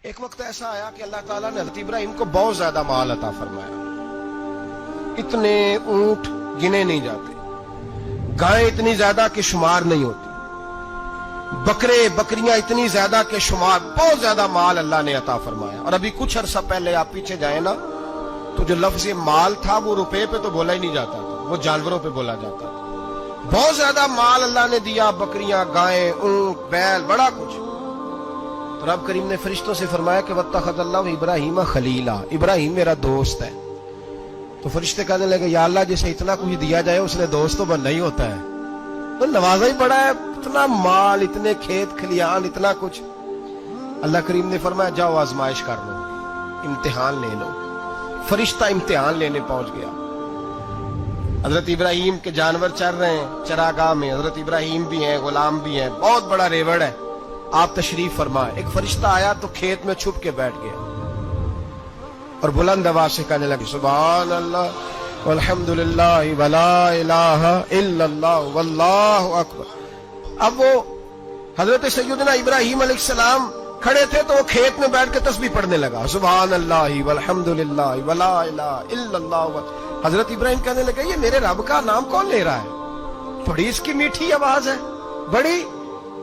ایک وقت ایسا آیا کہ اللہ تعالیٰ نے حضرت ابراہیم کو بہت زیادہ مال عطا فرمایا. اتنے اونٹ گنے نہیں جاتے، گائیں اتنی زیادہ کہ شمار نہیں ہوتی، بکرے بکریاں اتنی زیادہ کہ شمار، بہت زیادہ مال اللہ نے عطا فرمایا. اور ابھی کچھ عرصہ پہلے آپ پیچھے جائیں نا تو جو لفظ مال تھا وہ روپے پہ تو بولا ہی نہیں جاتا تھا، وہ جانوروں پہ بولا جاتا تھا. بہت زیادہ مال اللہ نے دیا، بکریاں، گائیں، اونٹ، بیل، بڑا کچھ. تو رب کریم نے فرشتوں سے فرمایا کہ واتخذ اللہ ابراہیم خلیلا، ابراہیم میرا دوست ہے. تو فرشتے کہنے لگے یا اللہ جسے اتنا کچھ دیا جائے اس نے دوست تو بننا ہی ہوتا ہے، تو نوازا ہی پڑا ہے، اتنا مال، اتنے کھیت کھلیان، اتنا کچھ. اللہ کریم نے فرمایا جاؤ آزمائش کر لو، امتحان لے لو. فرشتہ امتحان لینے پہنچ گیا. حضرت ابراہیم کے جانور چر رہے ہیں چراگاہ میں، حضرت ابراہیم بھی ہیں، غلام بھی ہیں، بہت بڑا ریوڑ ہے. آپ تشریف فرمائے. ایک فرشتہ آیا تو کھیت میں چھپ کے بیٹھ گیا اور بلند آواز سے کہنے لگی سبحان اللہ والحمدللہ ولا الہ الا اللہ واللہ اکبر. اب وہ حضرت سیدنا ابراہیم علیہ السلام کھڑے تھے تو وہ کھیت میں بیٹھ کے تسبیح پڑھنے لگا سبحان اللہ والحمدللہ ولا الہ الا اللہ. حضرت ابراہیم کہنے لگے یہ میرے رب کا نام کون لے رہا ہے؟ بڑی اس کی میٹھی آواز ہے، بڑی،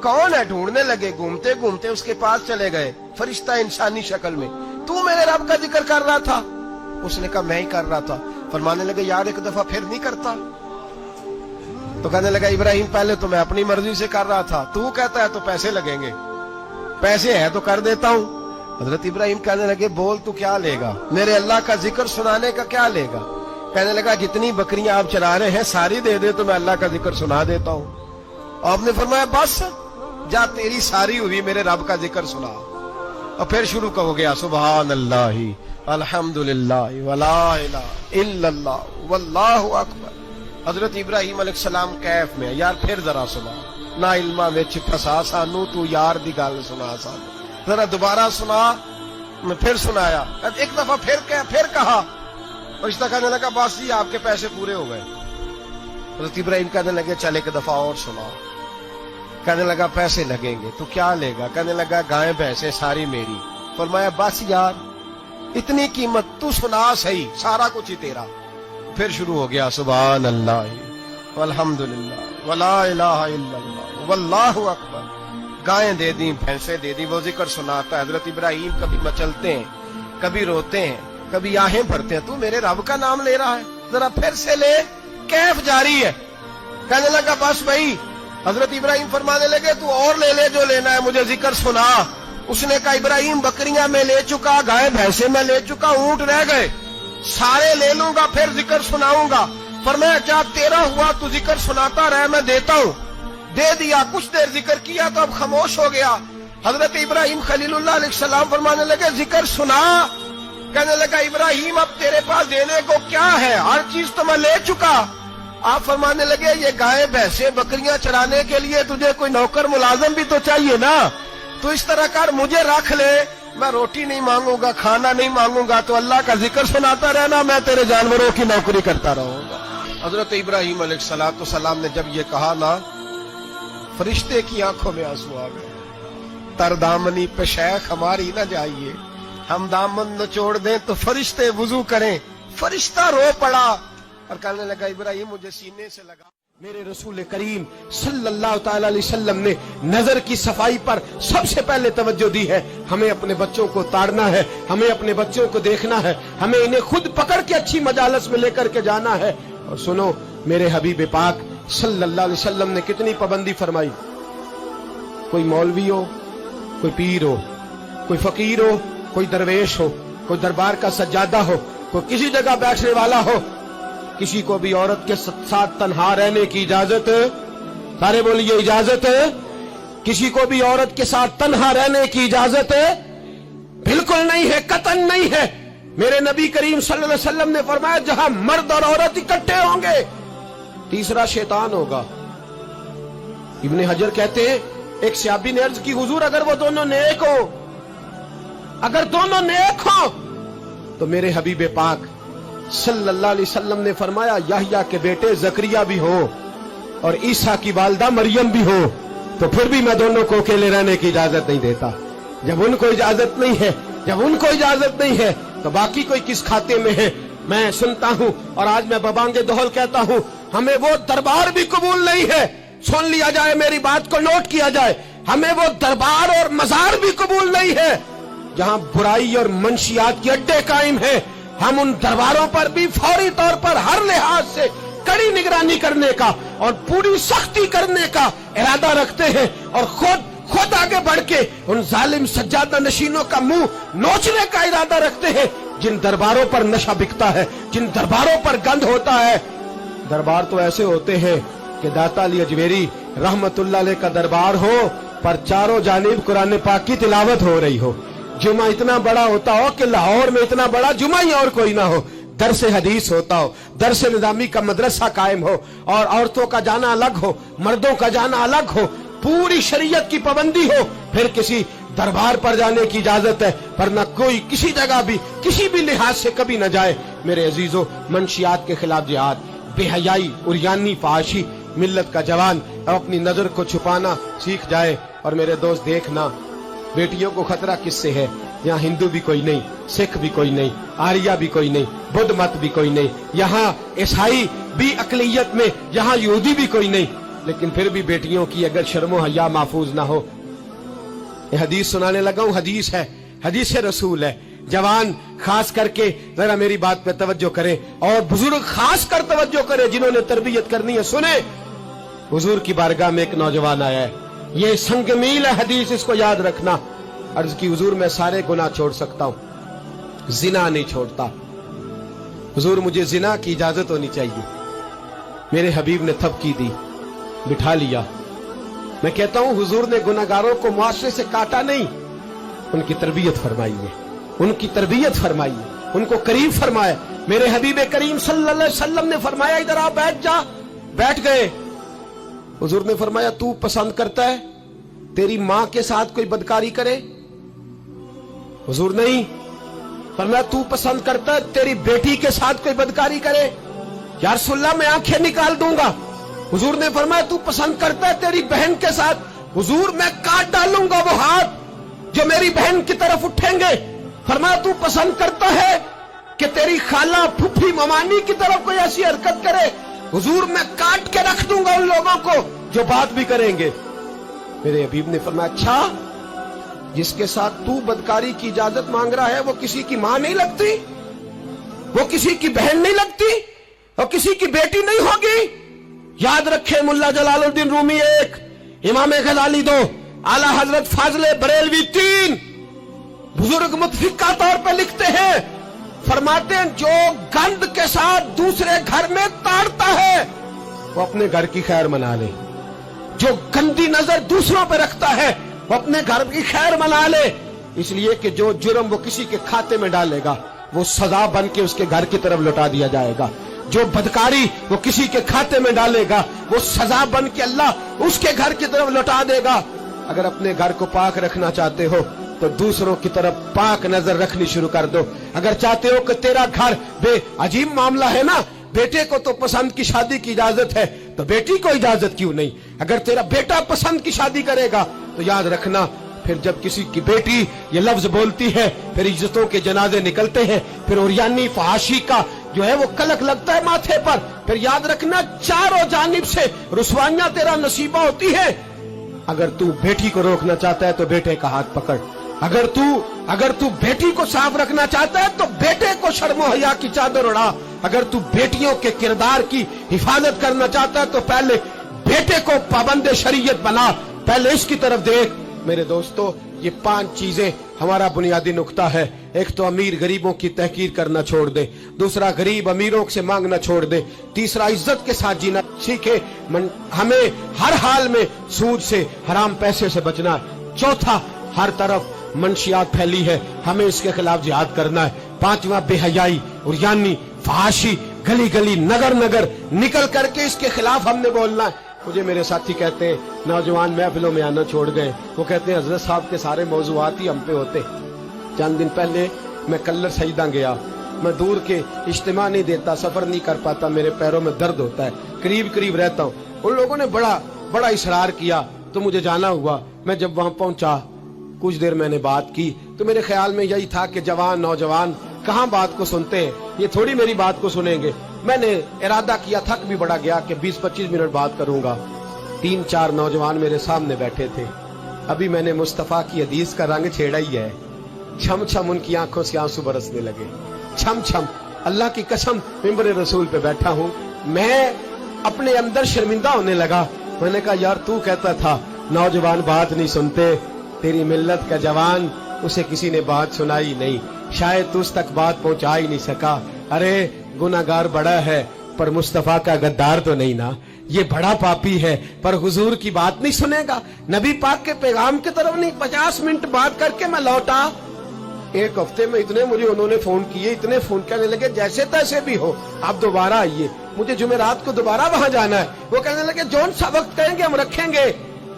کون ہے؟ ڈھونڈنے لگے، گھومتے گھومتے اس کے پاس چلے گئے. فرشتہ انسانی شکل میں، تو میرے رب کا ذکر کر رہا تھا؟ اس نے کہا میں ہی کر رہا تھا. فرمانے لگے یار ایک دفعہ پھر نہیں کرتا؟ تو کہنے لگا ابراہیم پہلے تو میں اپنی مرضی سے کر رہا تھا، تو کہتا ہے تو پیسے لگیں گے، پیسے ہے تو کر دیتا ہوں. حضرت ابراہیم کہنے لگے بول تو کیا لے گا؟ میرے اللہ کا ذکر سنانے کا کیا لے گا؟ کہنے لگا جتنی بکریاں آپ چرا رہے ہیں ساری دے دے تو میں اللہ کا ذکر سنا دیتا ہوں. آپ نے فرمایا بس جا تیری ساری ہوئی، میرے رب کا ذکر سنا. اور پھر شروع ہو گیا سبحان اللہ الحمدللہ ولا الہ الا اللہ واللہ اکبر. حضرت ابراہیم علیہ السلام کیف میں، یار پھر ذرا سنا، نا علما وچ پھسا سانو، تو یار دی گل سنا سانو، ذرا دوبارہ سنا. میں پھر سنایا، ایک دفعہ پھر کہا. فرشتہ کہنے لگا بس جی آپ کے پیسے پورے ہو گئے. حضرت ابراہیم کہنے لگے چل ایک دفعہ اور سنا. کہنے لگا پیسے لگیں گے. تو کیا لے گا؟ کہنے لگا گائیں بھینسیں ساری میری. فرمایا بس یار اتنی قیمت، تو سنا صحیح، سارا کچھ ہی تیرا. پھر شروع ہو گیا سبحان اللہ والحمدللہ ولا الہ الا اللہ واللہ اکبر. گائیں دے دیں، بھینسیں دے دیں، وہ ذکر سناتا ہے. حضرت ابراہیم کبھی مچلتے ہیں، کبھی روتے ہیں، کبھی آہیں بھرتے ہیں. تو میرے رب کا نام لے رہا ہے، ذرا پھر سے لے. کیف جاری ہے. کہنے لگا بس بھائی. حضرت ابراہیم فرمانے لگے تو اور لے لے جو لینا ہے، مجھے ذکر سنا. اس نے کہا ابراہیم بکریاں میں لے چکا، گائے بھینسیں میں لے چکا، اونٹ رہ گئے، سارے لے لوں گا پھر ذکر سناؤں گا. فرمایا کیا تیرا ہوا تو ذکر سناتا رہ، میں دیتا ہوں. دے دیا. کچھ دیر ذکر کیا تو اب خاموش ہو گیا. حضرت ابراہیم خلیل اللہ علیہ السلام فرمانے لگے ذکر سنا. کہنے لگا ابراہیم اب تیرے پاس دینے کو کیا ہے؟ ہر چیز تو میں لے چکا. آپ فرمانے لگے یہ گائے بھینسیں بکریاں چرانے کے لیے تجھے کوئی نوکر ملازم بھی تو چاہیے نا. تو اس طرح کر مجھے رکھ لے، میں روٹی نہیں مانگوں گا، کھانا نہیں مانگوں گا، تو اللہ کا ذکر سناتا رہنا، میں تیرے جانوروں کی نوکری کرتا رہوں گا. حضرت ابراہیم علیہ السلام نے جب یہ کہا نا، فرشتے کی آنکھوں میں آنسو آ گئے. تر دامنی پہ شیخ ہماری نہ جائیے، ہم دامن نچوڑ دیں تو فرشتے وضو کریں. فرشتہ رو پڑا اور کہنے لگا ابراہیم مجھے سینے سے لگا. میرے رسول کریم صلی اللہ تعالی علیہ وسلم نے نظر کی صفائی پر سب سے پہلے توجہ دی ہے. ہمیں اپنے بچوں کو تاڑنا ہے، ہمیں اپنے بچوں کو دیکھنا ہے، ہمیں انہیں خود پکڑ کے اچھی مجالس میں لے کر کے جانا ہے. اور سنو میرے حبیب پاک صلی اللہ علیہ وسلم نے کتنی پابندی فرمائی. کوئی مولوی ہو، کوئی پیر ہو، کوئی فقیر ہو، کوئی درویش ہو، کوئی دربار کا سجادہ ہو، کوئی کسی جگہ بیٹھنے والا ہو، کسی کو بھی عورت کے ساتھ تنہا رہنے کی اجازت، سارے بولیے اجازت. کسی کو بھی عورت کے ساتھ تنہا رہنے کی اجازت بالکل نہیں ہے، قطعاً نہیں ہے. میرے نبی کریم صلی اللہ علیہ وسلم نے فرمایا جہاں مرد اور عورت اکٹھے ہوں گے تیسرا شیطان ہوگا. ابن حجر کہتے ہیں ایک صحابی نے عرض کی حضور اگر وہ دونوں نیک ہو، اگر دونوں نیک ہو تو میرے حبیب پاک صلی اللہ علیہ وسلم نے فرمایا یحییٰ کے بیٹے زکریا بھی ہو اور عیسیٰ کی والدہ مریم بھی ہو تو پھر بھی میں دونوں کو اکیلے رہنے کی اجازت نہیں دیتا. जब उनको इजाजत नहीं है, जब उनको इजाजत नहीं है तो बाकी कोई किस खाते में है। मैं सुनता हूं और आज मैं बबांगे दोहल कहता हूं, हमें वो दरबार भी कबूल नहीं है। सुन लिया जाए, मेरी बात को नोट किया जाए, हमें वो दरबार और मजार भी कबूल नहीं है जहां बुराई और मंशियात के अड्डे कायम है। हम उन दरबारों पर भी फौरी तौर पर हर लिहाज से कड़ी निगरानी करने का और पूरी सख्ती करने का इरादा रखते हैं और खुद आगे बढ़ के उन जालिम सज्जादा नशीनों का मुंह नोचने का इरादा रखते हैं जिन दरबारों पर नशा बिकता है, जिन दरबारों पर गंद होता है। दरबार तो ऐसे होते हैं कि दाता अली अजमेरी रहमतुल्लाह अलैह का दरबार हो पर चारों जानिब कुरान पाक की तिलावत हो रही हो। जुमा इतना बड़ा होता हो कि लाहौर में इतना बड़ा जुमा ही और कोई ना हो। दरस हदीस होता हो, दरस निजामी का मदरसा कायम हो और औरतों का जाना अलग हो, मर्दों का जाना अलग हो, पूरी शरीयत की पाबंदी हो। फिर किसी दरबार पर जाने की इजाजत है, पर न कोई किसी जगह भी किसी भी लिहाज से कभी न जाए। मेरे अजीजों, मंशियात के खिलाफ जिहाद, बेहयाई, उरियानी, फाहशी, मिल्लत का जवान अब अपनी नजर को छुपाना सीख जाए। और मेरे दोस्त देखना, बेटियों को खतरा किससे है? यहाँ हिंदू भी कोई नहीं, सिख भी कोई नहीं, आर्या भी कोई नहीं, बुद्ध मत भी कोई नहीं, यहाँ ईसाई भी अकलियत में, यहाँ यहूदी भी कोई नहीं। लेकिन फिर भी बेटियों की अगर शर्मो हया महफूज ना हो। ये हदीस सुनाने लगा हूं, हदीस है, हदीस रसूल है। जवान खास करके जरा मेरी बात पे तवज्जो करें और बुजुर्ग खास कर तवज्जो करें जिन्होंने तरबियत करनी है। सुने, हुजूर की बारगाह में एक नौजवान आया है, ये संगमील है हदीस, इसको याद रखना। अर्ज की, हुजूर मैं सारे गुनाह छोड़ सकता हूं, जिना नहीं छोड़ता। हुजूर मुझे जिना की इजाजत होनी चाहिए। मेरे हबीब ने थपकी दी, बिठा लिया। मैं कहता हूं हुजूर ने गुनाहगारों को मुआशरे से काटा नहीं, उनकी तरबियत फरमाई है, उनकी तरबियत फरमाई है, उनको करीब फरमाया। मेरे हबीब करीम सल्लल्लाहु अलैहि वसल्लम ने फरमाया, इधर आ, बैठ जा। बैठ गए। हुजूर ने फरमाया, तू पसंद करता है तेरी मां के साथ कोई बदकारी करे? हुजूर नहीं। फरमाया, तू पसंद करता है तेरी बेटी के साथ कोई बदकारी करे? या रसूलल्लाह मैं आंखें निकाल दूंगा। हुजूर ने फरमाया, तू पसंद करता है तेरी बहन के साथ? हुजूर मैं काट डालूंगा वो हाथ जो मेरी बहन की तरफ उठेंगे। फरमाया, तू पसंद करता है कि तेरी खाला, फुफी, ममानी की तरफ कोई ऐसी हरकत करे? हुजूर मैं काट के रख दूंगा उन लोगों को जो बात भी करेंगे। मेरे हबीब ने फरमाया, अच्छा जिसके साथ तू बदकारी की इजाजत मांग रहा है वो किसी की मां नहीं लगती, वो किसी की बहन नहीं लगती, वो किसी की बेटी नहीं होगी? याद रखे, मुल्ला जलालुद्दीन रूमी 1, इमाम गजाली 2, आला हजरत फाजले बरेलवी 3, बुजुर्ग मुतफिका तौर पर लिखते हैं, फरमाते हैं जो गंद के साथ दूसरे घर में ताड़ता है वो अपने घर की खैर मना ले। जो गंदी नजर दूसरों पर रखता है वो अपने घर की खैर मना ले। इसलिए कि जो जुर्म वो किसी के खाते में डालेगा वो सजा बन के उसके घर की तरफ लौटा दिया जाएगा। जो बदकारी वो किसी के खाते में डालेगा वो सजा बन के अल्लाह उसके घर की तरफ लौटा देगा। अगर अपने घर को पाक रखना चाहते हो तो दूसरों की तरफ पाक नजर रखनी शुरू कर दो। अगर चाहते हो कि तेरा घर अजीब मामला है ना, बेटे को तो पसंद की शादी की इजाजत है तो बेटी को इजाजत क्यों नहीं? अगर तेरा बेटा पसंद की शादी करेगा तो याद रखना, फिर जब किसी की बेटी ये लफ्ज बोलती है फिर इज्जतों के जनाजे निकलते हैं, फिर उरियानी फहाशी का जो है वो कलक लगता है माथे पर। फिर याद रखना, चारों जानिब से रुसवाइयां तेरा नसीबा होती है। अगर तू बेटी को रोकना चाहता है तो बेटे का हाथ पकड़। अगर तू बेटी को साफ रखना चाहता है तो बेटे को शर्मो हया की चादर उड़ा। अगर तू बेटियों के किरदार की हिफाजत करना चाहता है तो पहले बेटे को पाबंद शरीयत बना, पहले इसकी तरफ देख। मेरे दोस्तों, ये 5 चीजें हमारा बुनियादी नुक्ता है। एक तो अमीर गरीबों की तहकीर करना छोड़ दे, दूसरा गरीब अमीरों से मांगना छोड़ दे, तीसरा इज्जत के साथ जीना सीखे, हमें हर हाल में सूद से, हराम पैसे से बचना है। चौथा, हर तरफ मंशियात फैली है, हमें इसके खिलाफ जिहाद करना है। 5वां, बेहयाई, उरियानी, फहाशी, गली गली, नगर नगर निकल करके इसके खिलाफ हमने बोलना है। मुझे मेरे साथी कहते हैं, नौजवान महफिलों में आना छोड़ गए। वो कहते हैं हजरत साहब के सारे मौजूआत ही हम पे होते। चंद दिन पहले मैं कल्लर सईदा गया, मैं दूर के इज्तिमा नहीं देता, सफर नहीं कर पाता, मेरे पैरों में दर्द होता है, करीब करीब रहता हूँ। उन लोगों ने बड़ा इसरार किया तो मुझे जाना हुआ। मैं जब वहां पहुंचा कुछ देर मैंने बात की तो मेरे ख्याल में यही था कि जवान नौजवान कहाँ बात को सुनते हैं, ये थोड़ी मेरी बात को सुनेंगे। मैंने इरादा किया, थक भी बड़ा गया कि 20-25 मिनट बात करूंगा। 3-4 नौजवान मेरे सामने बैठे थे। अभी मैंने मुस्तफा की हदीस का रंग छेड़ा ही है। छम छम उनकी आंखों से आंसू बरसने लगे, छम छम। अल्लाह की कसम, मिंबर रसूल पे बैठा हूँ, मैं अपने अंदर शर्मिंदा होने लगा। मैंने कहा यार तू कहता था नौजवान बात नहीं सुनते, तेरी मिल्लत का जवान, उसे किसी ने बात सुनाई नहीं, शायद तू उस तक बात पहुंचा ही नहीं सका। अरे गुनाहगार बड़ा है पर मुस्तफा का गद्दार तो नहीं ना, ये बड़ा पापी है पर हुजूर की बात नहीं सुनेगा, नबी पाक के पैगाम की तरफ नहीं। 50 मिनट बात करके मैं लौटा। एक हफ्ते में इतने मुझे उन्होंने फोन किए, इतने फोन करने लगे जैसे तैसे भी हो आप दोबारा आइए, मुझे जुमेरात को दोबारा वहां जाना है। वो कहने लगे जौन सा वक्त कहेंगे हम रखेंगे,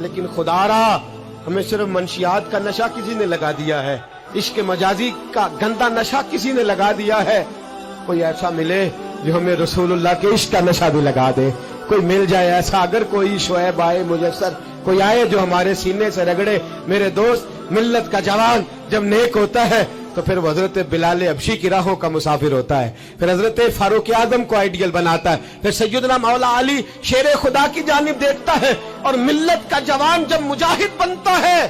लेकिन खुदारा हमें सिर्फ मंशियात का नशा किसी ने लगा दिया है, इश्क मजाजी का गंदा नशा किसी ने लगा दिया है। कोई ऐसा मिले जो हमें रसूलुल्लाह के इश्क का नशा भी लगा दे, कोई मिल जाए ऐसा। अगर कोई शोएब आए, मुजस्सर कोई आए जो हमारे सीने से रगड़े। मेरे दोस्त, मिल्लत का जवान जब नेक होता है तो फिर हजरत बिलाल हबशी की राहों का मुसाफिर होता है, फिर हजरत फारूक आजम को आइडियल बनाता है, फिर सैयदना मौला अली शेर खुदा की जानिब देखता है। और मिल्लत का जवान जब मुजाहिद बनता है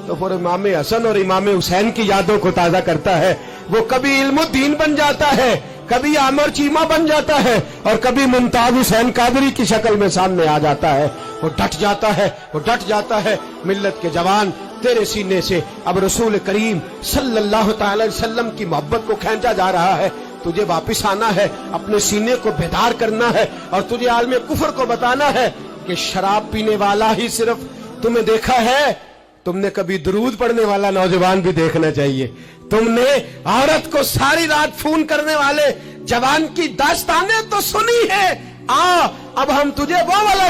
तो फिर इमाम हसन और इमाम हुसैन की यादों को ताजा करता है। वो कभी इल्मुद्दीन बन जाता है, कभी आमर चीमा बन जाता है, और कभी मुमताज हुसैन कादरी की शक्ल में सामने आ जाता है। वो डट जाता है, वो डट जाता है। मिल्लत के जवान, तेरे सीने से अब रसूल करीम सल्लल्लाहु तआला अलैहि वसल्लम की मोहब्बत को खींचा जा रहा है। तुझे वापिस आना है, अपने सीने को बेदार करना है, और तुझे आलमे कुफर को बताना है कि शराब पीने वाला ही सिर्फ तुम्हें देखा है, तुमने कभी दुरूद पढ़ने वाला नौजवान भी देखना चाहिए। तुमने औरत को सारी रात फोन करने वाले जवान की दास्तानें तो सुनी है। अब हम तुझे वो वाला